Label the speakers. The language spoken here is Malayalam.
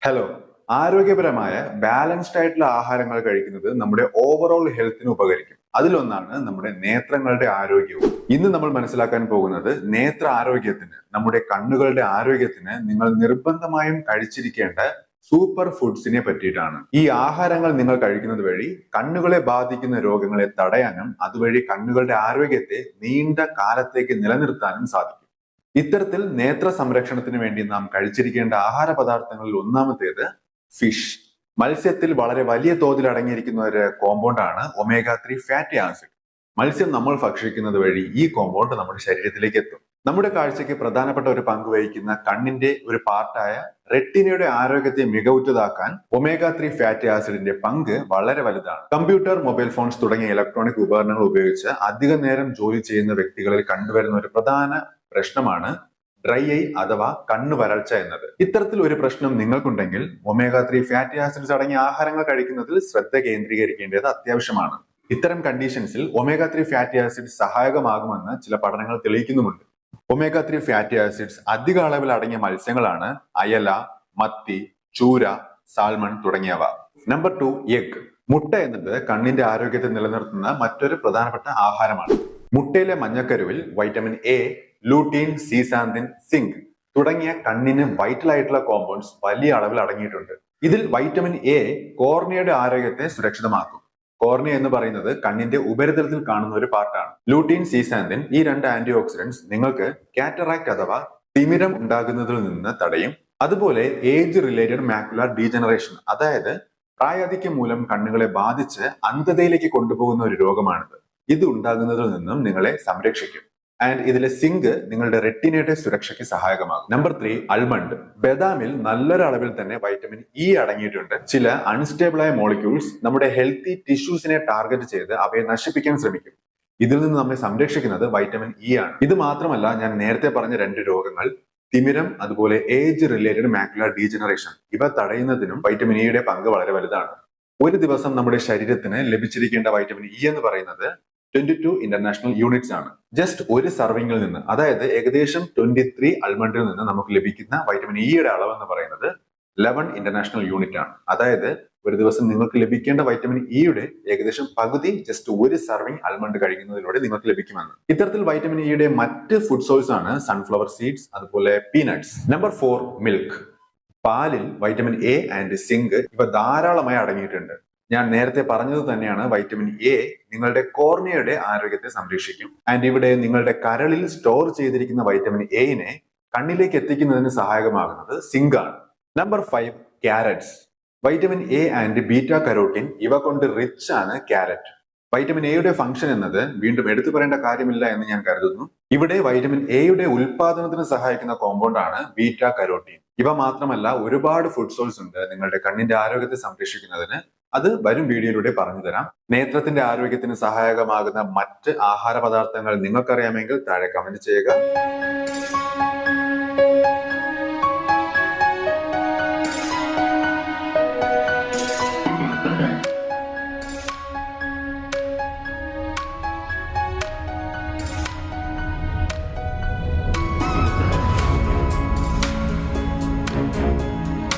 Speaker 1: ഹലോ. ആരോഗ്യപരമായ ബാലൻസ്ഡ് ആയിട്ടുള്ള ആഹാരങ്ങൾ കഴിക്കുന്നത് നമ്മുടെ ഓവറോൾ ഹെൽത്തിന് ഉപകരിക്കും. അതിലൊന്നാണ് നമ്മുടെ നേത്രങ്ങളുടെ ആരോഗ്യവും. ഇന്ന് നമ്മൾ മനസ്സിലാക്കാൻ പോകുന്നത് നേത്ര ആരോഗ്യത്തിന്, നമ്മുടെ കണ്ണുകളുടെ ആരോഗ്യത്തിന് നിങ്ങൾ നിർബന്ധമായും കഴിച്ചിരിക്കേണ്ട സൂപ്പർ ഫുഡ്സിനെ പറ്റിയിട്ടാണ്. ഈ ആഹാരങ്ങൾ നിങ്ങൾ കഴിക്കുന്നത് വഴി കണ്ണുകളെ ബാധിക്കുന്ന രോഗങ്ങളെ തടയാനും അതുവഴി കണ്ണുകളുടെ ആരോഗ്യത്തെ നീണ്ട കാലത്തേക്ക് നിലനിർത്താനും സാധിക്കും. ഇത്തരത്തിൽ നേത്ര സംരക്ഷണത്തിന് വേണ്ടി നാം കഴിച്ചിരിക്കേണ്ട ആഹാര പദാർത്ഥങ്ങളിൽ ഒന്നാമത്തേത് ഫിഷ്. മത്സ്യത്തിൽ വളരെ വലിയ തോതിൽ അടങ്ങിയിരിക്കുന്ന ഒരു കോമ്പൗണ്ടാണ് ഒമേഗ 3 ഫാറ്റി ആസിഡ്. മത്സ്യം നമ്മൾ ഭക്ഷിക്കുന്നത് വഴി ഈ കോമ്പൗണ്ട് നമ്മുടെ ശരീരത്തിലേക്ക് എത്തും. നമ്മുടെ കാഴ്ചയ്ക്ക് പ്രധാനപ്പെട്ട ഒരു വഹിക്കുന്ന കണ്ണിന്റെ ഒരു പാർട്ടായ റെറ്റിനയുടെ ആരോഗ്യത്തെ മികവുറ്റതാക്കാൻ ഒമേഗ 3 ഫാറ്റി ആസിഡിന്റെ പങ്ക് വളരെ വലുതാണ്. കമ്പ്യൂട്ടർ, മൊബൈൽ ഫോൺസ് തുടങ്ങിയ ഇലക്ട്രോണിക് ഉപകരണങ്ങൾ ഉപയോഗിച്ച് അധിക നേരം ജോലി ചെയ്യുന്ന വ്യക്തികളിൽ കണ്ടുവരുന്ന ഒരു പ്രധാന പ്രശ്നമാണ് ഡ്രൈ ഐ അഥവാ കണ്ണു വരൾച്ച എന്നത്. ഇത്തരത്തിൽ ഒരു പ്രശ്നം നിങ്ങൾക്കുണ്ടെങ്കിൽ ഒമേഗ 3 ഫാറ്റി ആസിഡ്സ് അടങ്ങിയ ആഹാരങ്ങൾ കഴിക്കുന്നതിൽ ശ്രദ്ധ കേന്ദ്രീകരിക്കേണ്ടത് അത്യാവശ്യമാണ്. ഇത്തരം കണ്ടീഷൻസിൽ ഒമേഗ 3 ഫാറ്റി ആസിഡ്സ് സഹായകമാകുമെന്ന് ചില പഠനങ്ങൾ തെളിയിക്കുന്നുമുണ്ട്. ഒമേഗ 3 ഫാറ്റി ആസിഡ്സ് അധിക അളവിൽ അടങ്ങിയ മത്സ്യങ്ങളാണ് അയല, മത്തി, ചൂര, സാൽമൺ തുടങ്ങിയവ. Number 2, egg. മുട്ട എന്നത് കണ്ണിന്റെ ആരോഗ്യത്തെ നിലനിർത്തുന്ന മറ്റൊരു പ്രധാനപ്പെട്ട ആഹാരമാണ്. മുട്ടയിലെ മഞ്ഞക്കരുവിൽ വൈറ്റമിൻ എ, ലൂട്ടീൻ, സീസാന്തിൻ, സിങ്ക് തുടങ്ങിയ കണ്ണിന് വൈറ്റൽ ആയിട്ടുള്ള കോമ്പൗണ്ട്സ് വലിയ അളവിൽ അടങ്ങിയിട്ടുണ്ട്. ഇതിൽ വൈറ്റമിൻ എ കോർണിയയുടെ ആരോഗ്യത്തെ സുരക്ഷിതമാക്കും. കോർണിയ എന്ന് പറയുന്നത് കണ്ണിന്റെ ഉപരിതലത്തിൽ കാണുന്ന ഒരു പാർട്ടാണ്. ലൂട്ടീൻ, സീസാന്തിൻ ഈ രണ്ട് ആന്റി ഓക്സിഡന്റ്സ് നിങ്ങൾക്ക് കാറ്ററാക്ട് അഥവാ തിമിരം ഉണ്ടാകുന്നതിൽ നിന്ന് തടയും. അതുപോലെ ഏജ് റിലേറ്റഡ് മാക്കുലർ ഡീജനറേഷൻ, അതായത് പ്രായാധിക്യം മൂലം കണ്ണുകളെ ബാധിച്ച് അന്ധതയിലേക്ക് കൊണ്ടുപോകുന്ന ഒരു രോഗമാണിത്. ഇത് ഉണ്ടാകുന്നതിൽ നിന്നും നിങ്ങളെ സംരക്ഷിക്കും. ആൻഡ് ഇതിലെ സിങ്ക് നിങ്ങളുടെ റെറ്റിനയുടെ സുരക്ഷയ്ക്ക് സഹായകമാകും. Number 3, almond. ബദാമിൽ നല്ലൊരു അളവിൽ തന്നെ വൈറ്റമിൻ ഇ അടങ്ങിയിട്ടുണ്ട്. ചില അൺസ്റ്റേബിൾ ആയ മോളിക്യൂൾസ് നമ്മുടെ ഹെൽത്തി ടിഷ്യൂസിനെ ടാർഗറ്റ് ചെയ്ത് അവയെ നശിപ്പിക്കാൻ ശ്രമിക്കും. ഇതിൽ നിന്ന് നമ്മെ സംരക്ഷിക്കുന്നത് വൈറ്റമിൻ ഇ ആണ്. ഇത് മാത്രമല്ല, ഞാൻ നേരത്തെ പറഞ്ഞ രണ്ട് രോഗങ്ങൾ, തിമിരം അതുപോലെ ഏജ് റിലേറ്റഡ് മാക്കുലർ ഡീജനറേഷൻ, ഇവ തടയുന്നതിനും വൈറ്റമിൻ ഇയുടെ പങ്ക് വളരെ വലുതാണ്. ഒരു ദിവസം നമ്മുടെ ശരീരത്തിന് ലഭിച്ചിരിക്കേണ്ട വൈറ്റമിൻ ഇ എന്ന് പറയുന്നത് 22 ഇന്റർനാഷണൽ യൂണിറ്റ്സ് ആണ്. ജസ്റ്റ് ഒരു സർവിങ്ങിൽ നിന്ന്, അതായത് ഏകദേശം 23 അൽമണ്ടിൽ നിന്ന് നമുക്ക് ലഭിക്കുന്ന വൈറ്റമിൻ ഇയുടെ അളവ് എന്ന് പറയുന്നത് 11 ഇന്റർനാഷണൽ യൂണിറ്റ് ആണ്. അതായത് ഒരു ദിവസം നിങ്ങൾക്ക് ലഭിക്കേണ്ട വൈറ്റമിൻ ഇയുടെ ഏകദേശം പകുതി ജസ്റ്റ് ഒരു സർവിങ് അൽമണ്ട് കഴിക്കുന്നതിലൂടെ നിങ്ങൾക്ക് ലഭിക്കുമെന്ന്. ഇത്തരത്തിൽ വൈറ്റമിൻ ഇയുടെ മറ്റ് ഫുഡ് സോഴ്സ് ആണ് സൺഫ്ലവർ സീഡ്സ് അതുപോലെ പീനട്സ്. Number 4, milk. പാലിൽ വൈറ്റമിൻ എ ആൻഡ് സിങ്ക് ഇവ ധാരാളമായി അടങ്ങിയിട്ടുണ്ട്. ഞാൻ നേരത്തെ പറഞ്ഞത് തന്നെയാണ്, വൈറ്റമിൻ എ നിങ്ങളുടെ കോർണിയയുടെ ആരോഗ്യത്തെ സംരക്ഷിക്കും. ആൻഡ് ഇവിടെ നിങ്ങളുടെ കരളിൽ സ്റ്റോർ ചെയ്തിരിക്കുന്ന വൈറ്റമിൻ എനെ കണ്ണിലേക്ക് എത്തിക്കുന്നതിന് സഹായകമാകുന്നത് സിങ്ക് ആണ്. Number 5, carrots. Vitamin A and beta carotene ഇവ കൊണ്ട് റിച്ച് ആണ് ക്യാരറ്റ്. വൈറ്റമിൻ എയുടെ ഫംഗ്ഷൻ എന്നത് വീണ്ടും എടുത്തു പറയേണ്ട കാര്യമില്ല എന്ന് ഞാൻ കരുതുന്നു. ഇവിടെ വൈറ്റമിൻ എയുടെ ഉൽപാദനത്തിന് സഹായിക്കുന്ന കോമ്പൗണ്ട് ആണ് ബീറ്റ കരോട്ടീൻ. ഇവ മാത്രമല്ല, ഒരുപാട് ഫുഡ് സോഴ്സ് ഉണ്ട് നിങ്ങളുടെ കണ്ണിന്റെ ആരോഗ്യത്തെ സംരക്ഷിക്കുന്നതിന്. അത് വരും വീഡിയോയിലൂടെ പറഞ്ഞു തരാം. നേത്രത്തിന്റെ ആരോഗ്യത്തിന് സഹായകമാകുന്ന മറ്റ് ആഹാര പദാർത്ഥങ്ങൾ നിങ്ങൾക്കറിയാമെങ്കിൽ താഴെ കമന്റ് ചെയ്യുക.